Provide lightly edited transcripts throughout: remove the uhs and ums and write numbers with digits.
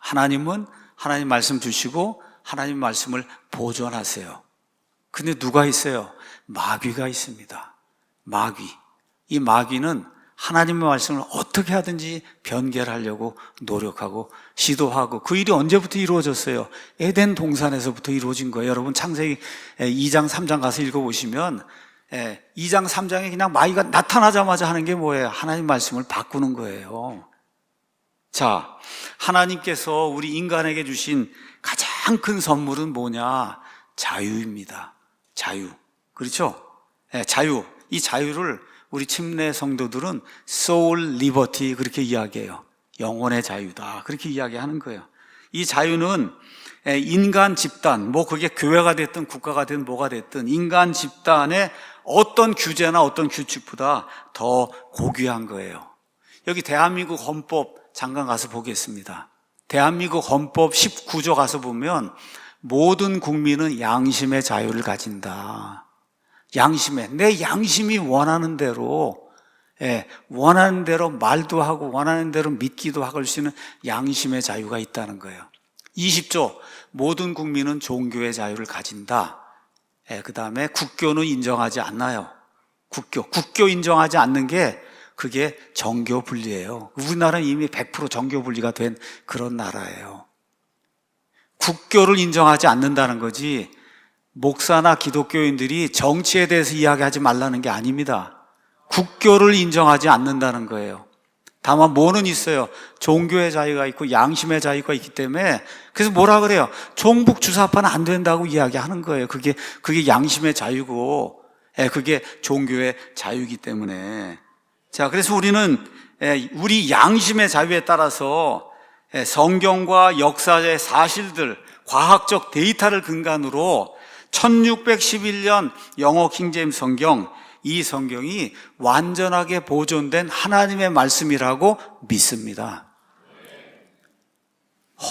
하나님은 하나님 말씀 주시고 하나님 말씀을 보존하세요. 근데 누가 있어요? 마귀가 있습니다. 마귀. 이 마귀는 하나님의 말씀을 어떻게 하든지 변개하려고 노력하고 시도하고, 그 일이 언제부터 이루어졌어요? 에덴 동산에서부터 이루어진 거예요. 여러분 창세기 2장 3장 가서 읽어보시면 2장 3장에 그냥 마귀가 나타나자마자 하는 게 뭐예요? 하나님 말씀을 바꾸는 거예요. 자, 하나님께서 우리 인간에게 주신 가장 큰 선물은 뭐냐? 자유입니다. 자유. 그렇죠? 자유. 이 자유를 우리 침례 성도들은 soul liberty 그렇게 이야기해요. 영혼의 자유다. 그렇게 이야기하는 거예요. 이 자유는 인간 집단, 뭐 그게 교회가 됐든 국가가 됐든 뭐가 됐든 인간 집단의 어떤 규제나 어떤 규칙보다 더 고귀한 거예요. 여기 대한민국 헌법 잠깐 가서 보겠습니다. 대한민국 헌법 19조 가서 보면 모든 국민은 양심의 자유를 가진다. 양심에, 내 양심이 원하는 대로, 원하는 대로 말도 하고 원하는 대로 믿기도 하고 할 수 있는 양심의 자유가 있다는 거예요. 20조, 모든 국민은 종교의 자유를 가진다. 그 다음에 국교는 인정하지 않나요? 국교 인정하지 않는 게 그게 정교 분리예요. 우리나라는 이미 100% 정교 분리가 된 그런 나라예요. 국교를 인정하지 않는다는 거지, 목사나 기독교인들이 정치에 대해서 이야기하지 말라는 게 아닙니다. 국교를 인정하지 않는다는 거예요. 다만 뭐는 있어요? 종교의 자유가 있고 양심의 자유가 있기 때문에, 그래서 뭐라 그래요? 종북 주사파는 안 된다고 이야기하는 거예요. 그게 양심의 자유고, 그게 종교의 자유이기 때문에. 자, 그래서 우리는 우리 양심의 자유에 따라서 성경과 역사의 사실들, 과학적 데이터를 근간으로 1611년 영어 킹제임스 성경, 이 성경이 완전하게 보존된 하나님의 말씀이라고 믿습니다.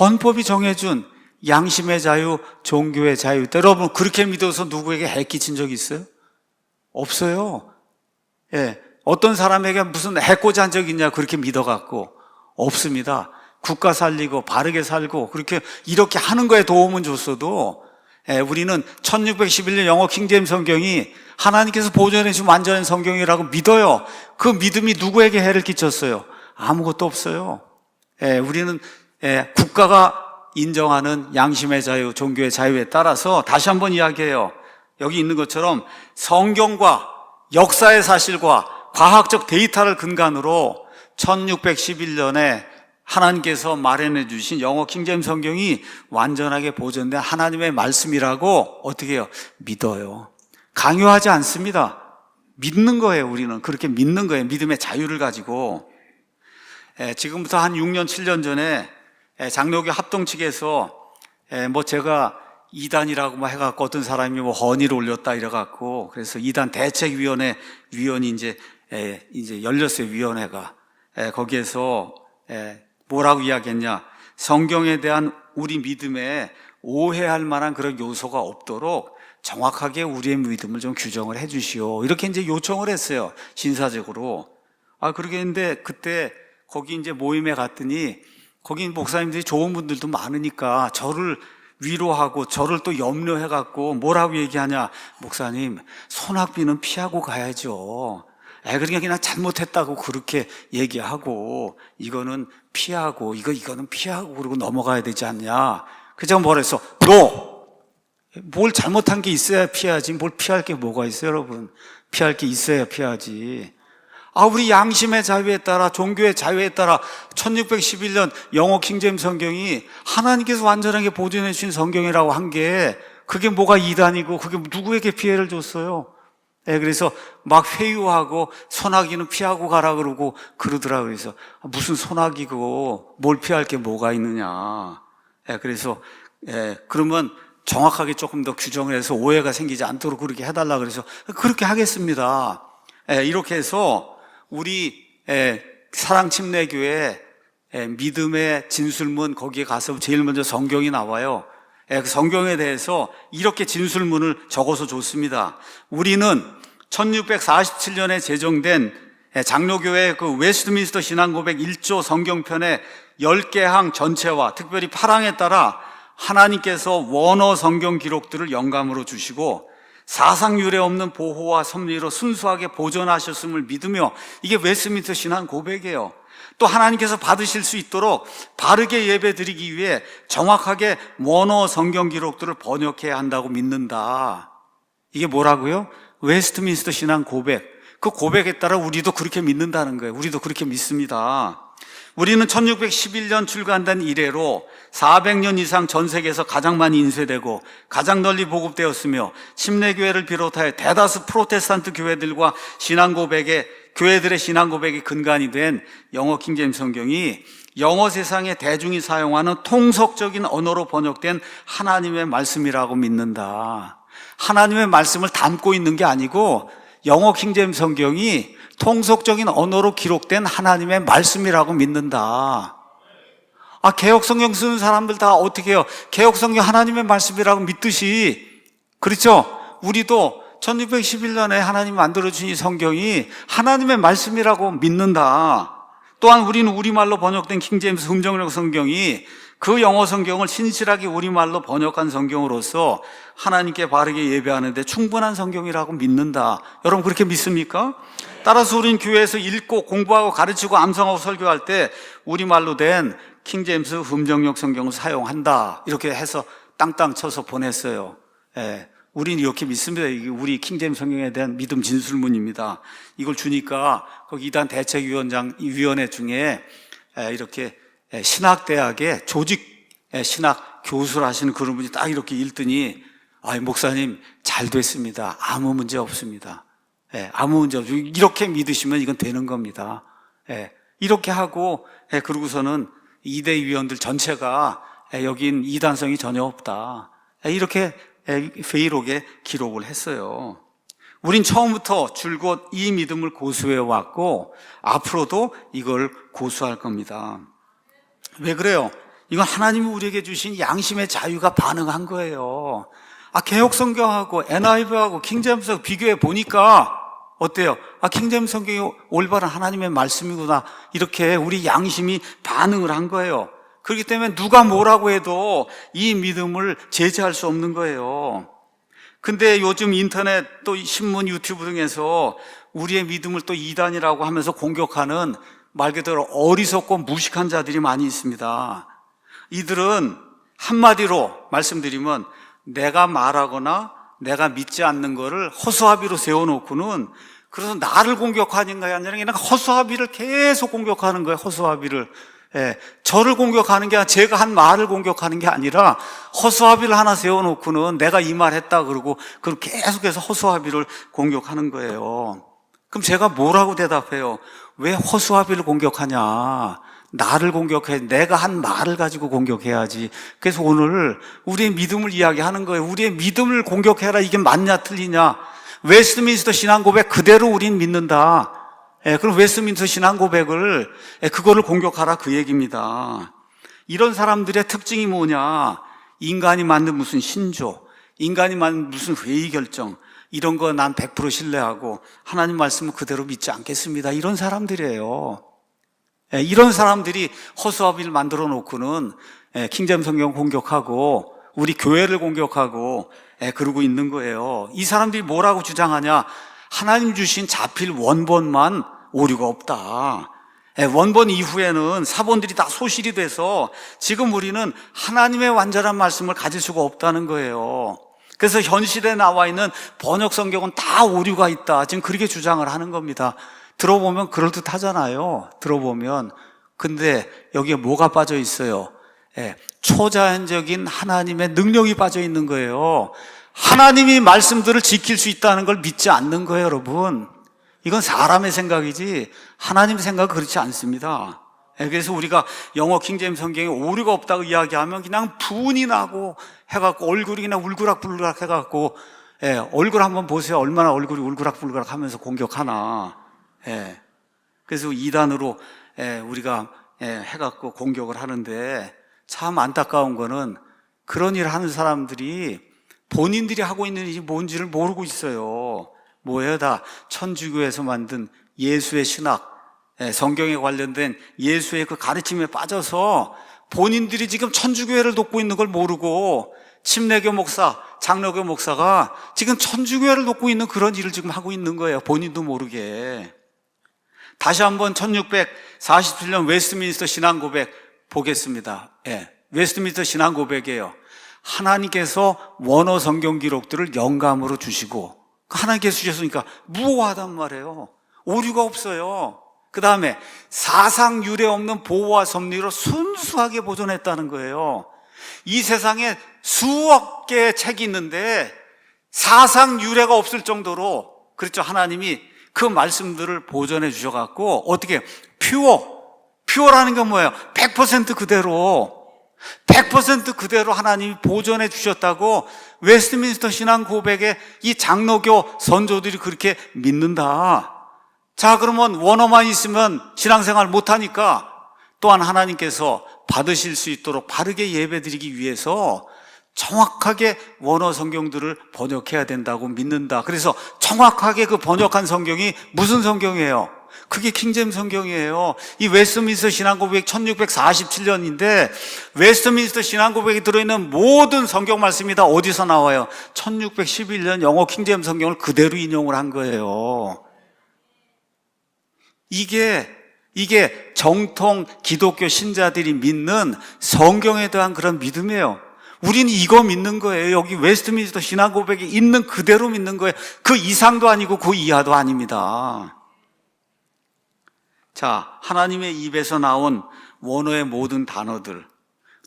헌법이 정해준 양심의 자유, 종교의 자유, 여러분 그렇게 믿어서 누구에게 해 끼친 적이 있어요? 없어요. 어떤 사람에게 무슨 해코지 한 적 있냐 그렇게 믿어갖고 없습니다. 국가 살리고 바르게 살고 그렇게 이렇게 하는 거에 도움은 줬어도 우리는 1611년 영어 킹제임스 성경이 하나님께서 보존해 주신 완전한 성경이라고 믿어요. 그 믿음이 누구에게 해를 끼쳤어요? 아무것도 없어요. 우리는 국가가 인정하는 양심의 자유, 종교의 자유에 따라서 다시 한번 이야기해요. 여기 있는 것처럼 성경과 역사의 사실과 과학적 데이터를 근간으로 1611년에 하나님께서 마련해 주신 영어 킹제임스 성경이 완전하게 보존된 하나님의 말씀이라고 어떻게 해요? 믿어요. 강요하지 않습니다. 믿는 거예요. 우리는 그렇게 믿는 거예요. 믿음의 자유를 가지고. 지금부터 한 6년 7년 전에 장로교 합동 측에서 뭐 제가 이단이라고 해갖고 어떤 사람이 뭐 헌의를 올렸다 이래갖고, 그래서 이단 대책위원회 위원이 이제 열렸어요. 위원회가. 거기에서 뭐라고 이야기했냐? 성경에 대한 우리 믿음에 오해할 만한 그런 요소가 없도록 정확하게 우리의 믿음을 좀 규정을 해 주시오. 이렇게 이제 요청을 했어요. 신사적으로. 그러게 했는데 그때 거기 이제 모임에 갔더니 거기 목사님들이 좋은 분들도 많으니까 저를 위로하고 저를 또 염려해갖고 뭐라고 얘기하냐? 목사님, 손학비는 피하고 가야죠. 그러니까 그냥 잘못했다고 그렇게 얘기하고 이거는 피하고 이거는 피하고 그러고 넘어가야 되지 않냐. 그래서 제가 뭐라 했어? 뭘 잘못한 게 있어야 피하지 뭘 피할 게 뭐가 있어요, 여러분. 피할 게 있어야 피하지. 우리 양심의 자유에 따라, 종교의 자유에 따라 1611년 영어 킹제임스 성경이 하나님께서 완전하게 보존해 주신 성경이라고 한 게 그게 뭐가 이단이고 그게 누구에게 피해를 줬어요? 그래서 막 회유하고 소나기는 피하고 가라 그러고 그러더라고요. 그래서 무슨 소나기고 뭘 피할 게 뭐가 있느냐. 그래서 그러면 정확하게 조금 더 규정을 해서 오해가 생기지 않도록 그렇게 해달라 그래서 그렇게 하겠습니다. 이렇게 해서 우리 사랑침례교회 믿음의 진술문, 거기에 가서 제일 먼저 성경이 나와요. 그 성경에 대해서 이렇게 진술문을 적어서 줬습니다. 우리는 1647년에 제정된 장로교회 그 웨스트민스터 신앙고백 1조 성경편에 10개 항 전체와 특별히 8항에 따라 하나님께서 원어 성경 기록들을 영감으로 주시고 사상 유례 없는 보호와 섭리로 순수하게 보존하셨음을 믿으며, 이게 웨스트민스터 신앙 고백이에요. 또 하나님께서 받으실 수 있도록 바르게 예배 드리기 위해 정확하게 원어 성경 기록들을 번역해야 한다고 믿는다. 이게 뭐라고요? 웨스트민스터 신앙 고백. 그 고백에 따라 우리도 그렇게 믿는다는 거예요. 우리도 그렇게 믿습니다. 우리는 1611년 출간된 이래로 400년 이상 전 세계에서 가장 많이 인쇄되고 가장 널리 보급되었으며 침례교회를 비롯하여 대다수 프로테스탄트 교회들과 교회들의 신앙 고백이 근간이 된 영어 킹제임스 성경이 영어 세상의 대중이 사용하는 통속적인 언어로 번역된 하나님의 말씀이라고 믿는다. 하나님의 말씀을 담고 있는 게 아니고 영어 킹제임스 성경이 통속적인 언어로 기록된 하나님의 말씀이라고 믿는다. 개역성경 쓰는 사람들 다 어떻게 해요? 개역성경 하나님의 말씀이라고 믿듯이, 그렇죠? 우리도 1611년에 하나님이 만들어주신 이 성경이 하나님의 말씀이라고 믿는다. 또한 우리는 우리말로 번역된 킹제임스 음정역 성경이 그 영어 성경을 신실하게 우리말로 번역한 성경으로서 하나님께 바르게 예배하는 데 충분한 성경이라고 믿는다. 여러분 그렇게 믿습니까? 따라서 우리는 교회에서 읽고 공부하고 가르치고 암송하고 설교할 때 우리말로 된 킹제임스 음정역 성경을 사용한다. 이렇게 해서 땅땅 쳐서 보냈어요. 우리는 이렇게 믿습니다. 이게 우리 킹제임스 성경에 대한 믿음 진술문입니다. 이걸 주니까 거기 이단 대책위원회 중에 이렇게 신학대학의 조직 신학 교수를 하시는 그런 분이 딱 이렇게 읽더니, 목사님 잘 됐습니다. 아무 문제 없습니다. 아무 문제 없어요. 이렇게 믿으시면 이건 되는 겁니다. 이렇게 하고, 그러고서는 이대 위원들 전체가 여긴 이단성이 전혀 없다. 이렇게 회의록에 기록을 했어요. 우린 처음부터 줄곧 이 믿음을 고수해 왔고 앞으로도 이걸 고수할 겁니다. 왜 그래요? 이건 하나님이 우리에게 주신 양심의 자유가 반응한 거예요. 개역성경하고 NIV하고 킹제임스 비교해 보니까 어때요? 킹제임스 성경이 올바른 하나님의 말씀이구나. 이렇게 우리 양심이 반응을 한 거예요. 그렇기 때문에 누가 뭐라고 해도 이 믿음을 제재할 수 없는 거예요. 근데 요즘 인터넷 또 신문 유튜브 등에서 우리의 믿음을 또 이단이라고 하면서 공격하는 말 그대로 어리석고 무식한 자들이 많이 있습니다. 이들은 한마디로 말씀드리면 내가 말하거나 내가 믿지 않는 거를 허수아비로 세워놓고는, 그래서 나를 공격하는 게 아니라 그냥 허수아비를 계속 공격하는 거예요. 허수아비를. 저를 공격하는 게 아니라, 제가 한 말을 공격하는 게 아니라 허수아비를 하나 세워놓고는 내가 이 말 했다 그러고 그럼 계속해서 허수아비를 공격하는 거예요. 그럼 제가 뭐라고 대답해요? 왜 허수아비를 공격하냐? 나를 공격해. 내가 한 말을 가지고 공격해야지. 그래서 오늘 우리의 믿음을 이야기하는 거예요. 우리의 믿음을 공격해라. 이게 맞냐 틀리냐? 웨스트민스터 신앙 고백 그대로 우린 믿는다. 그럼 웨스트민스터 신앙 고백을 그거를 공격하라 그 얘기입니다. 이런 사람들의 특징이 뭐냐? 인간이 만든 무슨 신조, 인간이 만든 무슨 회의 결정, 이런 거 난 100% 신뢰하고 하나님 말씀을 그대로 믿지 않겠습니다. 이런 사람들이에요. 이런 사람들이 허수아비를 만들어 놓고는 킹제임스 성경 공격하고 우리 교회를 공격하고 그러고 있는 거예요. 이 사람들이 뭐라고 주장하냐? 하나님 주신 자필 원본만 오류가 없다. 원본 이후에는 사본들이 다 소실이 돼서 지금 우리는 하나님의 완전한 말씀을 가질 수가 없다는 거예요. 그래서 현실에 나와 있는 번역 성경은 다 오류가 있다. 지금 그렇게 주장을 하는 겁니다. 들어보면 그럴듯하잖아요. 들어보면. 근데 여기에 뭐가 빠져 있어요? 초자연적인 하나님의 능력이 빠져 있는 거예요. 하나님이 말씀들을 지킬 수 있다는 걸 믿지 않는 거예요, 여러분. 이건 사람의 생각이지 하나님의 생각은 그렇지 않습니다. 그래서 우리가 영어 킹제임스 성경에 오류가 없다고 이야기하면 그냥 분이 나고 해갖고 얼굴이 그냥 울그락불그락 해갖고 얼굴 한번 보세요. 얼마나 얼굴이 울그락불그락 하면서 공격하나. 그래서 이단으로 우리가 해갖고 공격을 하는데, 참 안타까운 거는 그런 일을 하는 사람들이 본인들이 하고 있는 일이 뭔지를 모르고 있어요. 뭐예요? 다 천주교에서 만든 예수의 신학, 성경에 관련된 예수의 그 가르침에 빠져서 본인들이 지금 천주교회를 돕고 있는 걸 모르고 침례교 목사, 장로교 목사가 지금 천주교회를 돕고 있는 그런 일을 지금 하고 있는 거예요. 본인도 모르게. 다시 한번 1647년 웨스트민스터 신앙 고백 보겠습니다. 웨스트민스터 신앙 고백이에요. 하나님께서 원어 성경 기록들을 영감으로 주시고 하나님께서 주셨으니까 무오하단 말이에요. 오류가 없어요. 그 다음에 사상 유례 없는 보호와 섭리로 순수하게 보존했다는 거예요. 이 세상에 수억 개의 책이 있는데 사상 유례가 없을 정도로, 그렇죠, 하나님이 그 말씀들을 보존해 주셔갖고 어떻게 퓨어라는 게 뭐예요? 100% 그대로 100% 그대로 하나님이 보존해 주셨다고 웨스트민스터 신앙 고백에 이 장로교 선조들이 그렇게 믿는다. 자, 그러면 원어만 있으면 신앙생활 못하니까 또한 하나님께서 받으실 수 있도록 바르게 예배드리기 위해서 정확하게 원어 성경들을 번역해야 된다고 믿는다. 그래서 정확하게 그 번역한 성경이 무슨 성경이에요? 그게 킹제임 성경이에요. 이 웨스트민스터 신앙고백 1647년인데 웨스트민스터 신앙고백에 들어있는 모든 성경 말씀이 다 어디서 나와요? 1611년 영어 킹제임 성경을 그대로 인용을 한 거예요. 이게 정통 기독교 신자들이 믿는 성경에 대한 그런 믿음이에요. 우리는 이거 믿는 거예요. 여기 웨스트민스터 신앙 고백에 있는 그대로 믿는 거예요. 그 이상도 아니고 그 이하도 아닙니다. 자, 하나님의 입에서 나온 원어의 모든 단어들,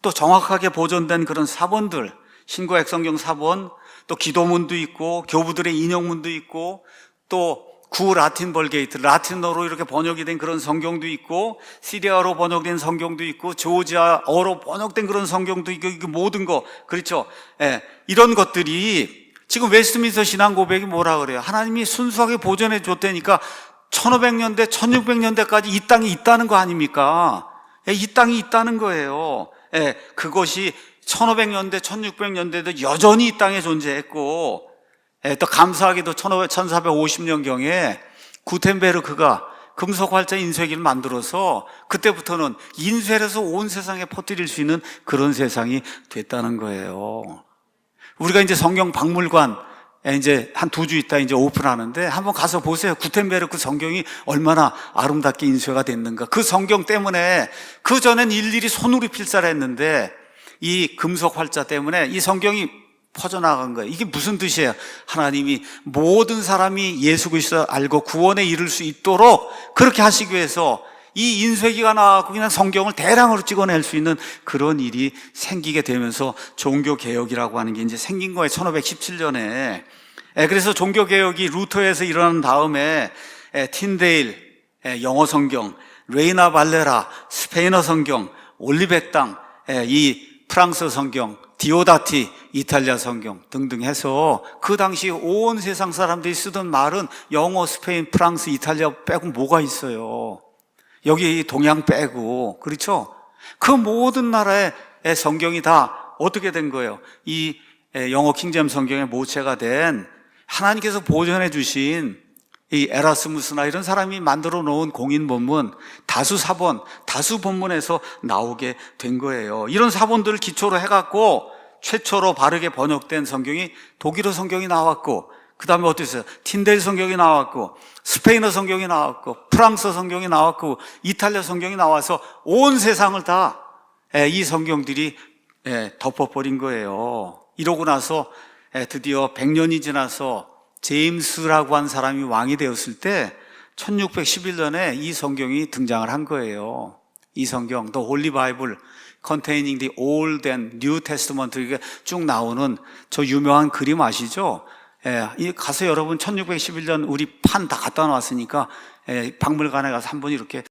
또 정확하게 보존된 그런 사본들, 신구약 성경 사본, 또 기도문도 있고 교부들의 인용문도 있고 또 구 라틴 벌게이트, 라틴어로 이렇게 번역이 된 그런 성경도 있고 시리아어로 번역된 성경도 있고 조지아어로 번역된 그런 성경도 있고 이게 모든 거, 그렇죠? 이런 것들이 지금 웨스트민스터 신앙 고백이 뭐라 그래요? 하나님이 순수하게 보존해 줬다니까 1500년대, 1600년대까지 이 땅이 있다는 거 아닙니까? 이 땅이 있다는 거예요. 그것이 1500년대, 1600년대도 여전히 이 땅에 존재했고, 또 감사하게도 1450년경에 구텐베르크가 금속 활자 인쇄기를 만들어서 그때부터는 인쇄해서 온 세상에 퍼뜨릴 수 있는 그런 세상이 됐다는 거예요. 우리가 이제 성경 박물관 이제 한 2주 있다 이제 오픈하는데 한번 가서 보세요. 구텐베르크 성경이 얼마나 아름답게 인쇄가 됐는가. 그 성경 때문에 그 전엔 일일이 손으로 필사했는데 이 금속 활자 때문에 이 성경이 퍼져나간 거예요. 이게 무슨 뜻이에요? 하나님이 모든 사람이 예수 그리스도를 알고 구원에 이를 수 있도록 그렇게 하시기 위해서 이 인쇄기가 나와서 그냥 성경을 대량으로 찍어낼 수 있는 그런 일이 생기게 되면서 종교개혁이라고 하는 게 이제 생긴 거예요. 1517년에. 그래서 종교개혁이 루터에서 일어난 다음에 틴데일 영어 성경, 레이나 발레라 스페인어 성경, 올리백당 이 프랑스 성경, 디오다티 이탈리아 성경 등등 해서 그 당시 온 세상 사람들이 쓰던 말은 영어, 스페인, 프랑스, 이탈리아 빼고 뭐가 있어요? 여기 동양 빼고, 그렇죠? 그 모든 나라의 성경이 다 어떻게 된 거예요? 이 영어 킹제임 성경의 모체가 된 하나님께서 보존해 주신 이 에라스무스나 이런 사람이 만들어 놓은 공인 본문, 다수 사본, 다수 본문에서 나오게 된 거예요. 이런 사본들을 기초로 해갖고 최초로 바르게 번역된 성경이 독일어 성경이 나왔고, 그 다음에 어땠어요? 틴데일 성경이 나왔고, 스페인어 성경이 나왔고, 프랑스 성경이 나왔고, 이탈리아 성경이 나와서 온 세상을 다 이 성경들이 덮어버린 거예요. 이러고 나서 드디어 100년이 지나서 제임스라고 한 사람이 왕이 되었을 때 1611년에 이 성경이 등장을 한 거예요. 이 성경, The Holy Bible containing the Old and New Testament, 이게 쭉 나오는 저 유명한 그림 아시죠? 가서 여러분 1611년 우리 판 다 갖다 놨으니까 박물관에 가서 한번 이렇게